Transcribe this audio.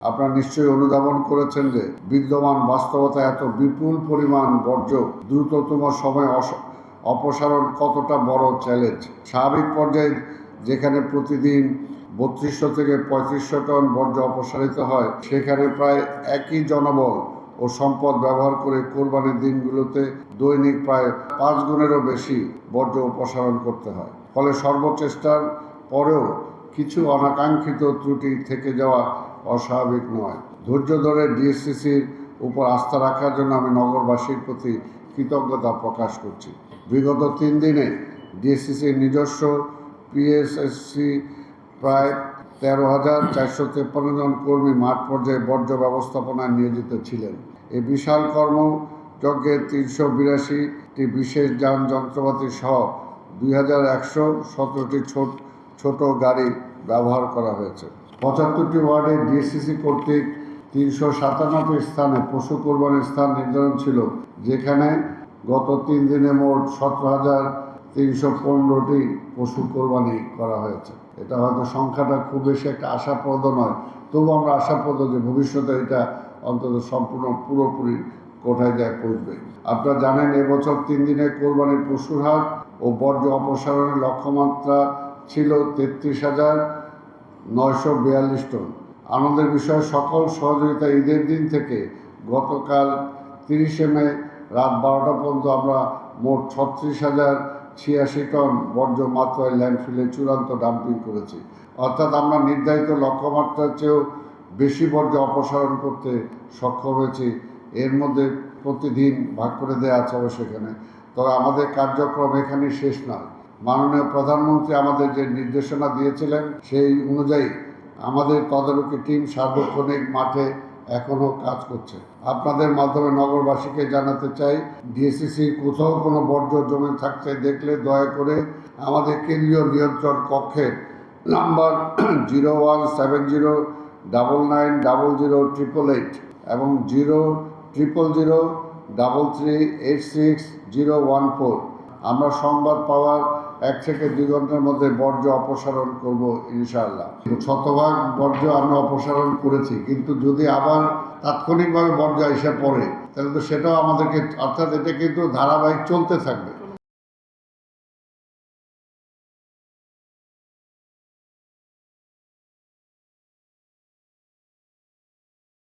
আপনারা নিশ্চয়ই অনুধাবন করেছেন যে বিদ্যমান বাস্তবতা এত বিপুল পরিমাণ বর্জ্য দ্রুততম সময়ে অপসারণ কতটা বড় চ্যালেঞ্জ। স্বাভাবিক পর্যায়ে যেখানে প্রতিদিন 3200 থেকে 3500 টন বর্জ্য অপসারিত হয়, সেখানে প্রায় একই জনবল ও সম্পদ ব্যবহার করে কোরবানির দিনগুলোতে দৈনিক প্রায় 5 গুণেরও বেশি বর্জ্য অপসারণ করতে হয়। ফলে সর্বচেষ্টার পরেও কিছু অনাকাঙ্ক্ষিত ত্রুটি থেকে যাওয়া অস্বাভাবিক নয়। ধৈর্য ধরে ডিএসসিসির উপর আস্থা রাখার জন্য আমি নগরবাসীর প্রতি কৃতজ্ঞতা প্রকাশ করছি। বিগত 3 দিনে ডিএসসিসির নিজস্ব পিএসএসসি প্রায় 13,453 জন কর্মী মাঠ পর্যায়ে বর্জ্য ব্যবস্থাপনায় নিয়োজিত ছিলেন। এই বিশাল কর্মযজ্ঞে 382টি বিশেষ যান যন্ত্রপাতি সহ 2117টি ছোট গাড়ি ব্যবহার করা হয়েছে। 75টি ওয়ার্ডে ডিএসসিসি কর্তৃক 357টি স্থানে পশু কোরবানির স্থান নির্ধারণ ছিল, যেখানে গত 3 দিনে মোট 17,315টি পশু কোরবানি করা হয়েছে। এটা হয়তো সংখ্যাটা খুব বেশি একটা আশাপ্রদ নয়, তবু আমরা আশাপ্রদ যে ভবিষ্যতে এটা অন্তত সম্পূর্ণ পুরোপুরি কোথায় যায় পৌঁছবে। আপনারা জানেন এবছর 3 দিনে কোরবানির পশুর হাট ও বর্জ্য অপসারণের লক্ষ্যমাত্রা ছিল 33,942 টন। আনন্দের বিষয়, সকল সহযোগিতা ঈদের দিন থেকে গতকাল 30শে মে রাত 12টা পর্যন্ত আমরা মোট 36,086 টন বর্জ্য মাত্রায় ল্যান্ডফিলে চূড়ান্ত ডাম্পিং করেছি। অর্থাৎ আমরা নির্ধারিত লক্ষ্যমাত্রার চেয়েও বেশি বর্জ্য অপসারণ করতে সক্ষম হয়েছি। এর মধ্যে প্রতিদিন ভাগ করে দেওয়া আছে সেখানে। তবে আমাদের কার্যক্রম এখানেই শেষ নয়। মাননীয় প্রধানমন্ত্রী আমাদের যে নির্দেশনা দিয়েছিলেন, সেই অনুযায়ী আমাদের তদারকি টিম সার্বক্ষণিক মাঠে এখনও কাজ করছে। আপনাদের মাধ্যমে নগরবাসীকে জানাতে চাই, ডিএসসিসি কোথাও কোনো বর্জ্য জমে থাকতে দেখলে দয়া করে আমাদের কেন্দ্রীয় নিয়ন্ত্রণ কক্ষের নাম্বার 017099000088 এবং 00003386014। আমরা সংবাদ পাওয়ার 1 থেকে 2 ঘন্টার মধ্যে বর্জ্য অপসারণ করব ইনশাআল্লাহ। শতভাগ বর্জ্য আমরা অপসারণ করেছি, কিন্তু যদি আবার তাৎক্ষণিকভাবে বর্জ্য এসে পড়ে, তাহলে তো সেটাও আমাদেরকে, অর্থাৎ এটা কিন্তু ধারাবাহিক চলতে থাকবে।